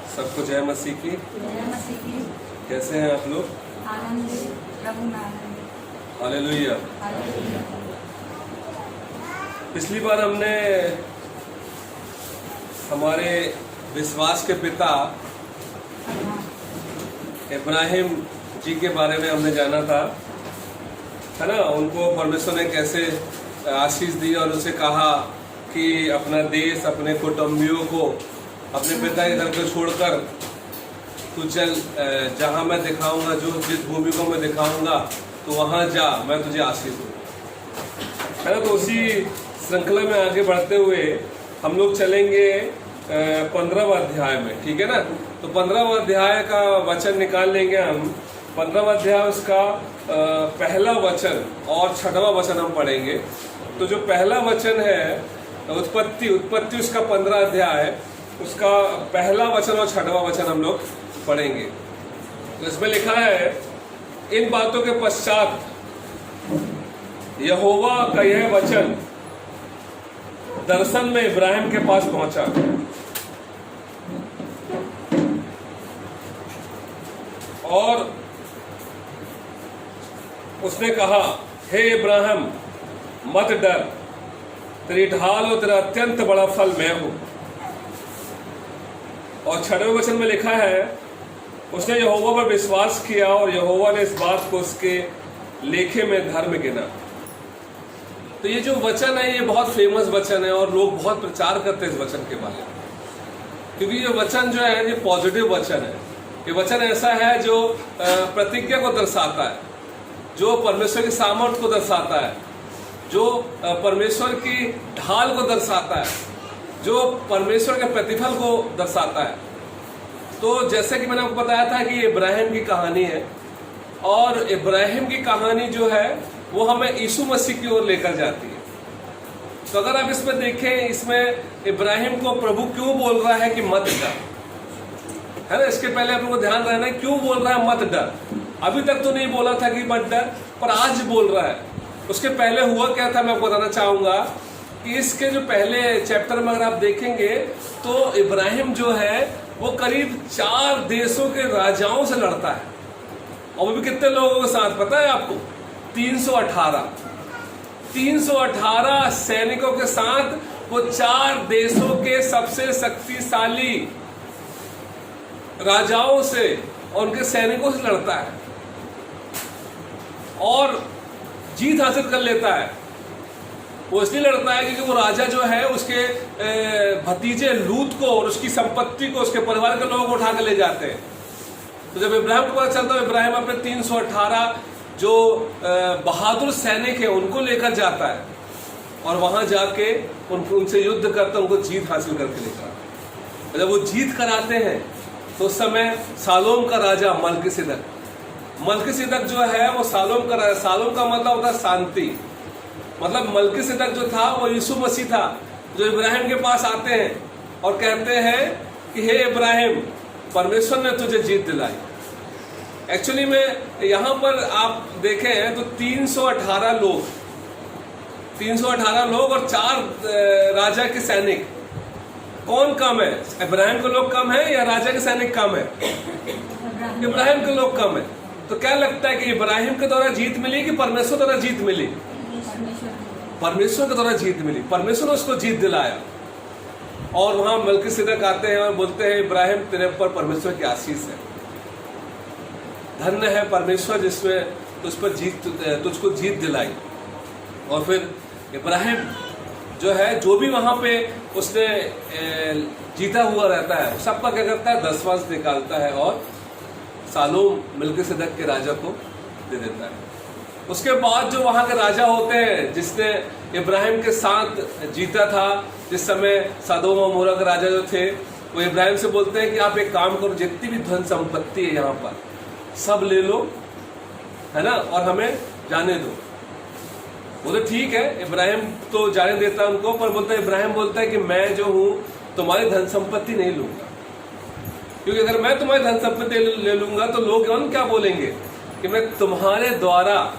सबको जय मसीह की। कैसे हैं आप लोग? हालेलुया। पिछली बार हमने हमारे विश्वास के पिता इब्राहिम जी के बारे में हमने जाना था, है ना। उनको परमेश्वर ने कैसे आशीष दी और उनसे कहा कि अपना देश, अपने कुटुंबियों को, अपने पिता के घर को छोड़कर तू चल, जहाँ मैं दिखाऊंगा, जिस भूमि को मैं दिखाऊंगा तो वहाँ जा, मैं तुझे आशीष दूँ, है ना। तो उसी श्रृंखला में आगे बढ़ते हुए हम लोग चलेंगे 15वां अध्याय में, ठीक है ना। तो 15वां अध्याय का वचन निकाल लेंगे हम। 15वां अध्याय उसका पहला वचन और 6वां वचन हम पढ़ेंगे। तो जो पहला वचन है उत्पत्ति उसका 15 अध्याय, उसका पहला वचन और 6वां वचन हम लोग पढ़ेंगे। तो इसमें लिखा है, इन बातों के पश्चात यहोवा का यह वचन दर्शन में इब्राहिम के पास पहुंचा और उसने कहा, हे इब्राहिम मत डर, तेरी ढाल और तेरा अत्यंत बड़ा फल मैं हूं। और 6वें वचन में लिखा है, उसने यहोवा पर विश्वास किया और यहोवा ने इस बात को उसके लेखे में धर्म गिना। तो ये जो वचन है ये बहुत फेमस वचन है और लोग बहुत प्रचार करते हैं इस वचन के बारे में, क्योंकि ये वचन जो है ये पॉजिटिव वचन है। ये वचन ऐसा है जो प्रतिज्ञा को दर्शाता है, जो परमेश्वर की सामर्थ्य को दर्शाता है, जो परमेश्वर की ढाल को दर्शाता है, जो परमेश्वर के प्रतिफल को दर्शाता है। तो जैसे कि मैंने आपको बताया था कि इब्राहिम की कहानी है और इब्राहिम की कहानी जो है वो हमें यीशु मसीह की ओर लेकर जाती है। तो अगर आप इसमें देखें, इसमें इब्राहिम को प्रभु क्यों बोल रहा है कि मत डर, है ना। इसके पहले आप लोगों को ध्यान रहना है क्यों बोल रहा है मत डर। अभी तक तो नहीं बोला था कि मत डर, पर आज बोल रहा है। उसके पहले हुआ क्या था मैं आपको बताना चाहूंगा कि इसके जो पहले चैप्टर में अगर आप देखेंगे तो इब्राहिम जो है वो करीब 4 देशों के राजाओं से लड़ता है। और वो भी कितने लोगों के साथ पता है आपको? 318 सैनिकों के साथ वो 4 देशों के सबसे शक्तिशाली राजाओं से और उनके सैनिकों से लड़ता है और जीत हासिल कर लेता है। वो इसलिए लड़ता है क्योंकि वो राजा जो है उसके भतीजे लूत को और उसकी संपत्ति को, उसके परिवार के लोगों को उठा कर ले जाते हैं। तो जब इब्राहिम को पता चलता है, इब्राहिम अपने 318 जो बहादुर सैनिक है उनको लेकर जाता है और वहां जाके उनसे युद्ध करता है, उनको जीत हासिल करके लेकर आता है। जब वो जीत कराते हैं तो उस समय सालोम का राजा मलकीसिदक जो है वो सालोम का राजा, सालोम का मतलब होता है शांति। मतलब मलकीसिदक जो था वो यीशु मसीह था, जो इब्राहिम के पास आते हैं और कहते हैं कि हे इब्राहिम, परमेश्वर ने तुझे जीत दिलाई। एक्चुअली में यहाँ पर आप देखें तो 318 लोग और 4 राजा के सैनिक, कौन कम है? इब्राहिम के लोग कम है या राजा के सैनिक कम है? इब्राहिम के लोग कम है। तो क्या लगता है कि इब्राहिम के द्वारा जीत मिली कि परमेश्वर द्वारा जीत मिली? परमेश्वर के द्वारा जीत मिली। परमेश्वर ने उसको जीत दिलाया। और वहां मलकीसिदक आते हैं और बोलते हैं, इब्राहिम तेरे पर परमेश्वर की आशीष है, धन्य है परमेश्वर जिसमें तुझको जीत दिलाई। और फिर इब्राहिम जो है, जो भी वहां पे उसने जीता हुआ रहता है, सबका क्या करता है? 10वां निकालता है और सालोम मलकीसिदक के राजा को दे देता है। उसके बाद जो वहां के राजा होते हैं, जिसने इब्राहिम के साथ जीता था, जिस समय सदोम और अमोरा के राजा जो थे, वो इब्राहिम से बोलते हैं कि आप एक काम करो, जितनी भी धन संपत्ति है यहाँ पर सब ले लो, है ना, और हमें जाने दो। बोले ठीक है। इब्राहिम तो जाने देता है उनको, पर बोलता है, इब्राहिम बोलता है कि मैं जो हूं तुम्हारी धन संपत्ति नहीं लूंगा, क्योंकि अगर मैं तुम्हारी धन संपत्ति ले लूंगा तो लोग क्या बोलेंगे कि मैं तुम्हारे द्वारा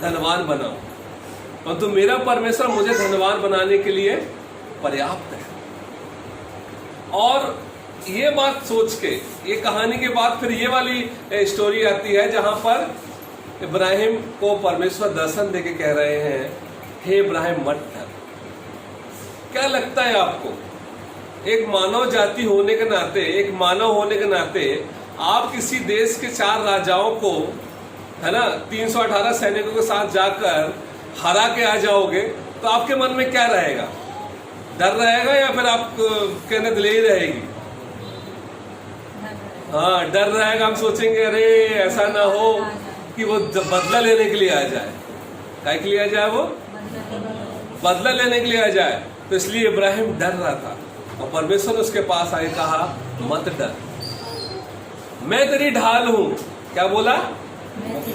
धनवान बनाऊं, परंतु मेरा परमेश्वर मुझे धनवान बनाने के लिए पर्याप्त है। और ये बात सोच के, ये कहानी के बाद फिर ये वाली स्टोरी आती है जहां पर इब्राहिम को परमेश्वर दर्शन देके कह रहे हैं, हे इब्राहिम मत डर। क्या लगता है आपको, एक मानव जाति होने के नाते, एक मानव होने के नाते आप किसी देश के 4 राजाओं को, है ना, 318 सैनिकों के साथ जाकर हरा के आ जाओगे, तो आपके मन में क्या रहेगा? डर रहेगा या फिर आप कहने दिले ही रहेगी? हाँ, डर रहेगा। हम सोचेंगे अरे ऐसा ना हो कि वो बदला लेने के लिए आ जाए। क्या के लिए आ जाए? वो बदला लेने के लिए आ जाए। तो इसलिए इब्राहिम डर रहा था और परमेश्वर ने उसके पास आके कहा, मत डर, मैं तेरी ढाल हूं। क्या बोला?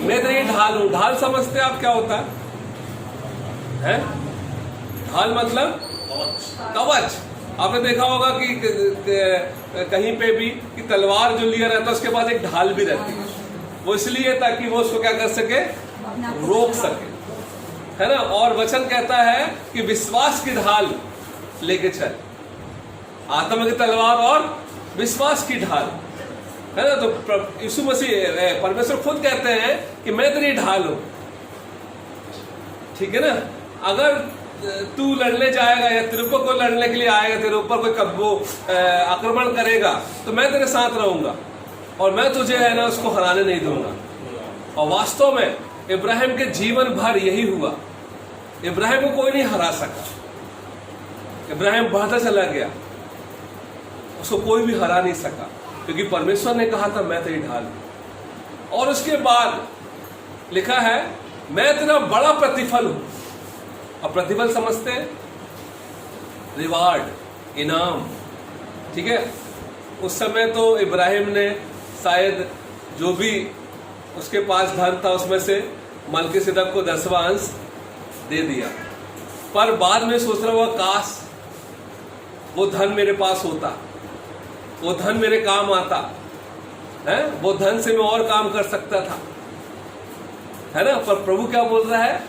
मैं तेरी ढाल हूं। ढाल समझते आप क्या होता है? ढाल मतलब कवच। आपने देखा होगा कि कहीं पे भी कि तलवार जो लिया रहता है उसके पास एक ढाल भी रहती है। वो इसलिए ताकि वो उसको क्या कर सके? रोक सके, है ना। और वचन कहता है कि विश्वास की ढाल लेके चल, आत्मा की तलवार और विश्वास की ढाल, है ना। तो यीशु मसीह, परमेश्वर खुद कहते हैं कि मैं तेरी ढाल हूं, ठीक है ना। अगर तू लड़ने जाएगा या तेरे ऊपर कोई लड़ने के लिए आएगा, तेरे ऊपर कोई कब्बो आक्रमण करेगा, तो मैं तेरे साथ रहूंगा और मैं तुझे, है ना, उसको हराने नहीं दूंगा। और वास्तव में इब्राहिम के जीवन भर यही हुआ। इब्राहिम को कोई नहीं हरा सका। इब्राहिम बढ़ता चला गया, उसको कोई भी हरा नहीं सका, क्योंकि परमेश्वर ने कहा था मैं तेरी ढाल हूं। और उसके बाद लिखा है, मैं तेरा बड़ा प्रतिफल हूं। अब प्रतिफल समझते हैं? रिवार्ड, इनाम, ठीक है। उस समय तो इब्राहिम ने शायद जो भी उसके पास धन था उसमें से मलकीसिदक को 10वां अंश दे दिया। पर बाद में सोच रहा हुआ, काश वो धन मेरे पास होता, वो धन मेरे काम आता है, वो धन से मैं और काम कर सकता था, है ना। पर प्रभु क्या बोल रहा है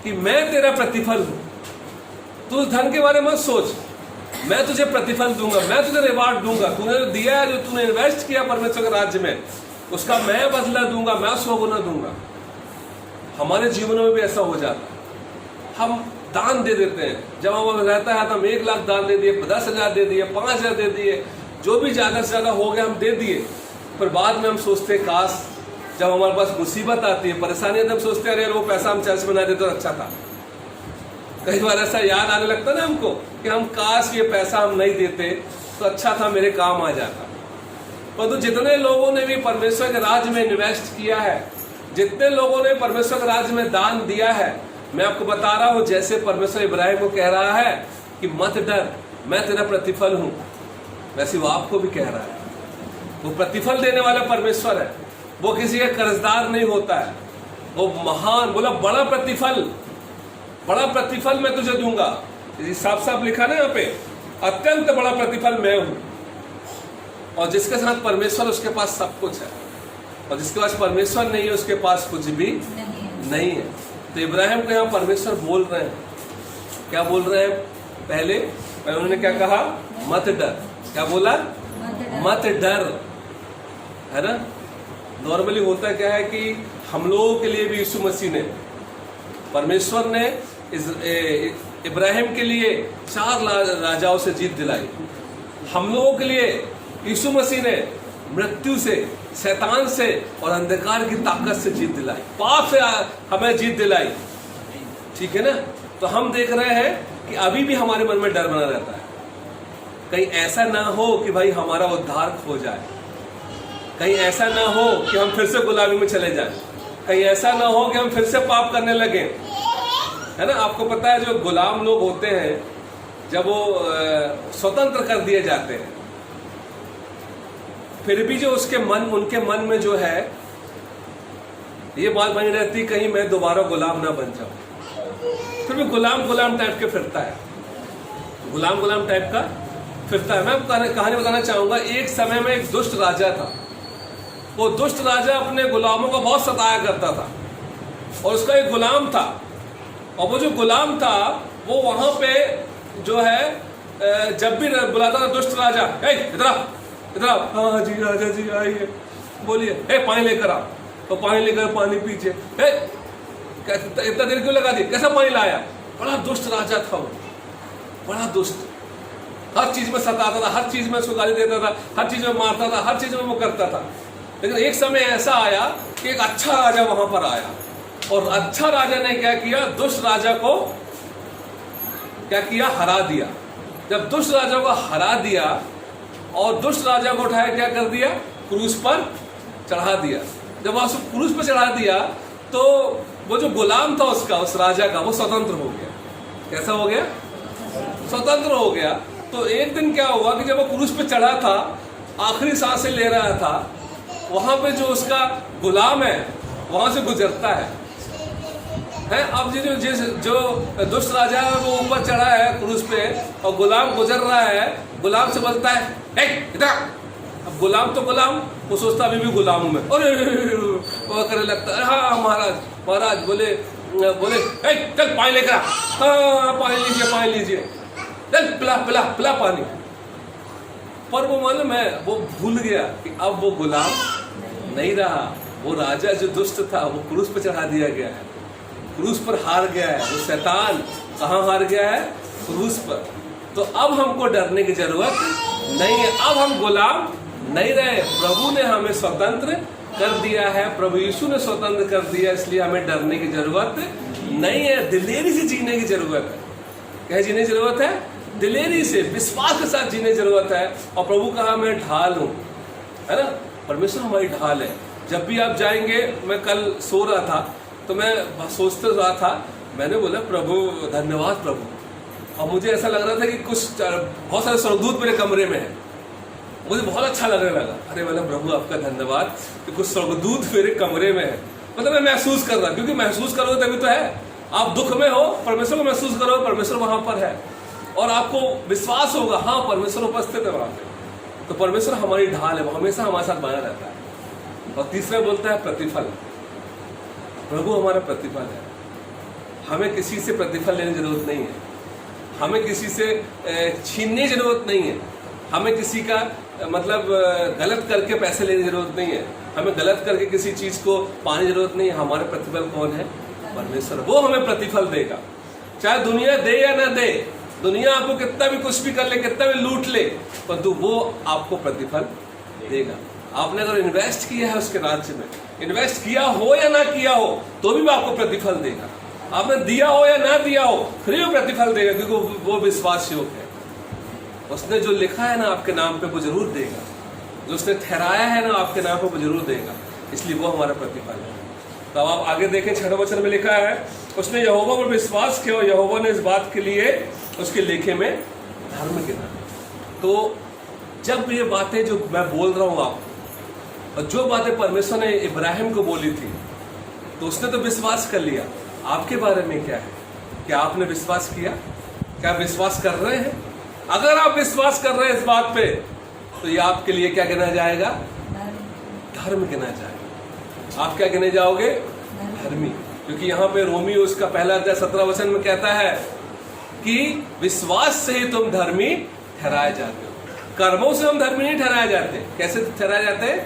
कि मैं तेरा प्रतिफल हूं। तू उस धन के बारे में मत सोच, मैं तुझे प्रतिफल दूंगा, मैं तुझे रिवार्ड दूंगा। तूने जो दिया है, जो तूने इन्वेस्ट किया परमेश्वर के राज्य में, उसका मैं बदला दूंगा, मैं उसको गुना दूंगा। हमारे जीवनों में भी ऐसा हो जाता है। हम दान दे देते हैं, जब हम रहता है तो हम 1 लाख दान दे दिए, 10,000 दे दिए, 5,000 दे दिए, जो भी ज्यादा से ज्यादा हो गया हम दे दिए। पर बाद में हम सोचते हैं, काश जब हमारे पास मुसीबत आती है, परेशानी आती है, हम सोचते हैं अरे वो पैसा हम चर्च में ना देते तो अच्छा था। कई बार ऐसा याद आने लगता है ना हमको कि हम काश ये पैसा हम नहीं देते तो अच्छा था, मेरे काम आ जाता। परंतु जितने लोगों ने भी परमेश्वर के राज्य में इन्वेस्ट किया है, जितने लोगों ने परमेश्वर के राज्य में दान दिया है, मैं आपको बता रहा हूं, जैसे परमेश्वर इब्राहिम को कह रहा है कि मत डर, मैं तेरा प्रतिफल हूं, वैसे वो आपको भी कह रहा है। वो प्रतिफल देने वाला परमेश्वर है, वो किसी का कर्जदार नहीं होता है। वो महान, बोला बड़ा प्रतिफल मैं तुझे दूंगा। साफ साफ लिखा ना यहाँ पे, अत्यंत बड़ा प्रतिफल मैं हूं। और जिसके साथ परमेश्वर, उसके पास सब कुछ है, और जिसके पास परमेश्वर नहीं है उसके पास कुछ भी नहीं है। तो इब्राहिम को यहाँ परमेश्वर बोल रहे हैं, क्या बोल रहे हैं? पहले उन्होंने क्या कहा? मत डर। क्या बोला? मत डर, है ना। नॉर्मली होता क्या है कि हम लोगों के लिए भी यीशु मसीह ने, परमेश्वर ने इब्राहिम के लिए 4 राजाओं से जीत दिलाई। हम लोगों के लिए यीशु मसीह ने मृत्यु से, शैतान से और अंधकार की ताकत से जीत दिलाई, पाप से हमें जीत दिलाई, ठीक है ना। तो हम देख रहे हैं कि अभी भी हमारे मन में डर बना रहता है, कहीं ऐसा ना हो कि भाई हमारा उद्धार खो जाए, कहीं ऐसा ना हो कि हम फिर से गुलामी में चले जाएं, कहीं ऐसा ना हो कि हम फिर से पाप करने लगे, है ना। आपको पता है जो गुलाम लोग होते हैं, जब वो स्वतंत्र कर दिए जाते हैं, फिर भी जो उनके मन में जो है ये बात बनी रहती, कहीं मैं दोबारा गुलाम ना बन जाऊं। फिर भी गुलाम टाइप के फिरता है, गुलाम टाइप का फिरता है। मैं आपको कहानी बताना चाहूंगा। एक समय में एक दुष्ट राजा था। वो दुष्ट राजा अपने गुलामों को बहुत सताया करता था, और उसका एक गुलाम था, और वो जो गुलाम था वो वहां पे जो है जब भी बुलाता था दुष्ट राजा, इधर आओ इधर आओ, हाँ जी राजा जी आइए, बोलिए, पानी लेकर आओ, तो पानी लेकर पानी पीछे, इतना देर क्यों लगा दी, कैसा पानी लाया। बड़ा दुष्ट राजा था वो, बड़ा दुष्ट, हर चीज में सताता था, हर चीज में उसको गाली देता था, हर चीज में मारता था, हर चीज में वो करता था। लेकिन एक समय ऐसा आया कि एक अच्छा राजा वहां पर आया, और अच्छा राजा ने क्या किया, दुष्ट राजा को क्या किया, हरा दिया। जब दुष्ट राजा को हरा दिया और दुष्ट राजा को उठाया, क्या कर दिया, क्रूस पर चढ़ा दिया। जब वहां से क्रूस पर चढ़ा दिया तो वो जो गुलाम था उसका, उस राजा का, वो स्वतंत्र हो गया। कैसा हो गया, स्वतंत्र हो गया। तो एक दिन क्या हुआ कि जब वो क्रूस पे चढ़ा था, आखिरी सांसें ले रहा था, वहां पे जो उसका गुलाम है वहां से गुजरता है। अब जो दुष्ट राजा है वो ऊपर चढ़ा है क्रूस पे, और गुलाम गुजर रहा है, गुलाम से बोलता है इधर। अब गुलाम तो गुलाम, वो सोचता अभी भी गुलाम हूं मैं, अरे वो करने लगता है, हाँ महाराज महाराज, बोले बोले चल पानी लेकर आ, हाँ पानी लीजिए, चल पिला पिला पिला पानी। पर वो मालूम है, वो भूल गया कि अब वो गुलाम नहीं रहा, वो राजा जो दुष्ट था वो क्रूस पर चढ़ा दिया गया है, क्रूस पर हार गया है। वो शैतान कहाँ हार गया है, क्रूस पर। तो अब हमको डरने की जरूरत नहीं है, अब हम गुलाम नहीं रहे, प्रभु ने हमें स्वतंत्र कर दिया है, प्रभु यीशु ने स्वतंत्र कर दिया, इसलिए हमें डरने की जरूरत नहीं है, दिलेरी से जीने की जरूरत है। क्या जीने की जरूरत है, दिलेरी से, विश्वास के साथ जीने की जरूरत है। और प्रभु कहा मैं ढाल हूं, है ना, परमेश्वर हमारी ढाल है। जब भी आप जाएंगे, मैं कल सो रहा था तो मैं सोचते रहा था, मैंने बोला प्रभु धन्यवाद प्रभु, और मुझे ऐसा लग रहा था कि कुछ बहुत सारे स्वर्गदूत मेरे कमरे में है, मुझे बहुत अच्छा लगने लगा। अरे मतलब प्रभु आपका धन्यवाद कि कुछ स्वर्गदूत मेरे कमरे में है, मतलब मैं महसूस कर रहा, क्योंकि महसूस करोगे तभी तो है। आप दुख में हो, परमेश्वर को महसूस करो, परमेश्वर वहां पर है, और आपको विश्वास होगा हाँ परमेश्वर उपस्थित है वहां पे। तो परमेश्वर हमारी ढाल है, वो हमेशा हमारे साथ बना रहता है। और तीसरा बोलता है प्रतिफल, प्रभु हमारा प्रतिफल है। हमें किसी से प्रतिफल लेने की जरूरत नहीं है, हमें किसी से छीनने की जरूरत नहीं है, हमें किसी का मतलब गलत करके पैसे लेने की जरूरत नहीं है, हमें गलत करके किसी चीज को पाने की जरूरत नहीं है। हमारे प्रतिफल कौन है, परमेश्वर, वो हमें प्रतिफल देगा। चाहे दुनिया दे या ना दे, दुनिया आपको कितना भी कुछ भी कर ले, कितना भी लूट ले, परंतु वो आपको प्रतिफल देगा। आपने अगर इन्वेस्ट किया है उसके राज्य में, इन्वेस्ट किया हो या ना किया हो, तो भी वो आपको प्रतिफल देगा। आपने दिया हो या ना दिया हो, फिर भी प्रतिफल देगा, क्योंकि वो विश्वास योग्य है। उसने जो लिखा है ना आपके नाम पे वो जरूर देगा, जो उसने ठहराया है ना आपके नाम पे वो जरूर देगा, इसलिए वो हमारा प्रतिफल है। तो अब आप आगे देखें, 6 वचन में लिखा है, उसने यहोवा पर विश्वास किया, यहोवा ने इस बात के लिए उसके लेखे में धर्म गिना। तो जब ये बातें जो मैं बोल रहा हूं आपको, और जो बातें परमेश्वर ने इब्राहिम को बोली थी, तो उसने तो विश्वास कर लिया। आपके बारे में क्या है, क्या आपने विश्वास किया, क्या विश्वास कर रहे हैं? अगर आप विश्वास कर रहे हैं इस बात पे, तो ये आपके लिए क्या गिना जाएगा, धर्म गिना जाएगा। आप क्या गिने जाओगे, धर्मी। क्योंकि यहाँ पे रोमी उसका पहला अध्याय 17 वचन में कहता है कि विश्वास से ही तुम धर्मी ठहराए जाते हो, कर्मों से हम धर्मी नहीं ठहराए जाते। कैसे ठहराए जाते हैं,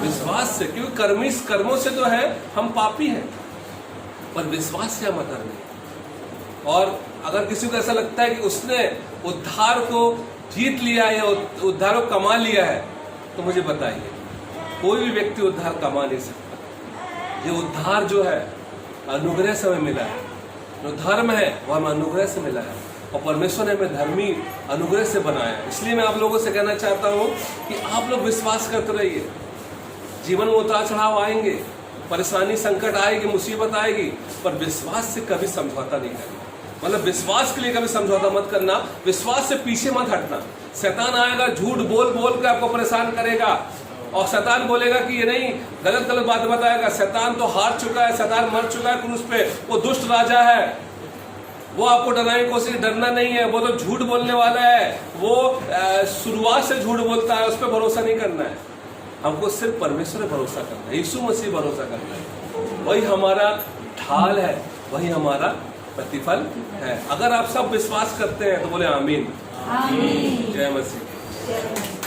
विश्वास से। क्योंकि कर्मों से तो है हम पापी हैं, पर विश्वास से हम धर्मी। और अगर किसी को ऐसा लगता है कि उसने उद्धार को जीत लिया है, उद्धार को कमा लिया है, तो मुझे बताइए, कोई भी व्यक्ति उद्धार कमा नहीं सकता। ये उद्धार जो है अनुग्रह से हमें मिला है, जो धर्म है वो हमें अनुग्रह से मिला है, और परमेश्वर ने हमें धर्मी अनुग्रह से बनाया है। इसलिए मैं आप लोगों से कहना चाहता हूँ कि आप लोग विश्वास करते रहिए। जीवन में उतार चढ़ाव आएंगे, परेशानी संकट आएगी, मुसीबत आएगी, पर विश्वास से कभी समझौता नहीं करना। मतलब विश्वास के लिए कभी समझौता मत करना, विश्वास से पीछे मत हटना। शैतान आएगा, झूठ बोल बोल के आपको परेशान करेगा, और शैतान बोलेगा कि ये नहीं, गलत गलत बात बताएगा। शैतान तो हार चुका है, शैतान मर चुका है क्रूस पे, वो दुष्ट राजा है, वो आपको डराने की कोशिश, डरना नहीं है, वो तो झूठ बोलने वाला है, वो शुरुआत से झूठ बोलता है, उस पर भरोसा नहीं करना है। हमको सिर्फ परमेश्वर पर भरोसा करना है, यीशु मसीह भरोसा करना है। वही हमारा ढाल है, वही हमारा प्रतिफल है। अगर आप सब विश्वास करते हैं तो बोले आमीन। आमीन। जय मसीह।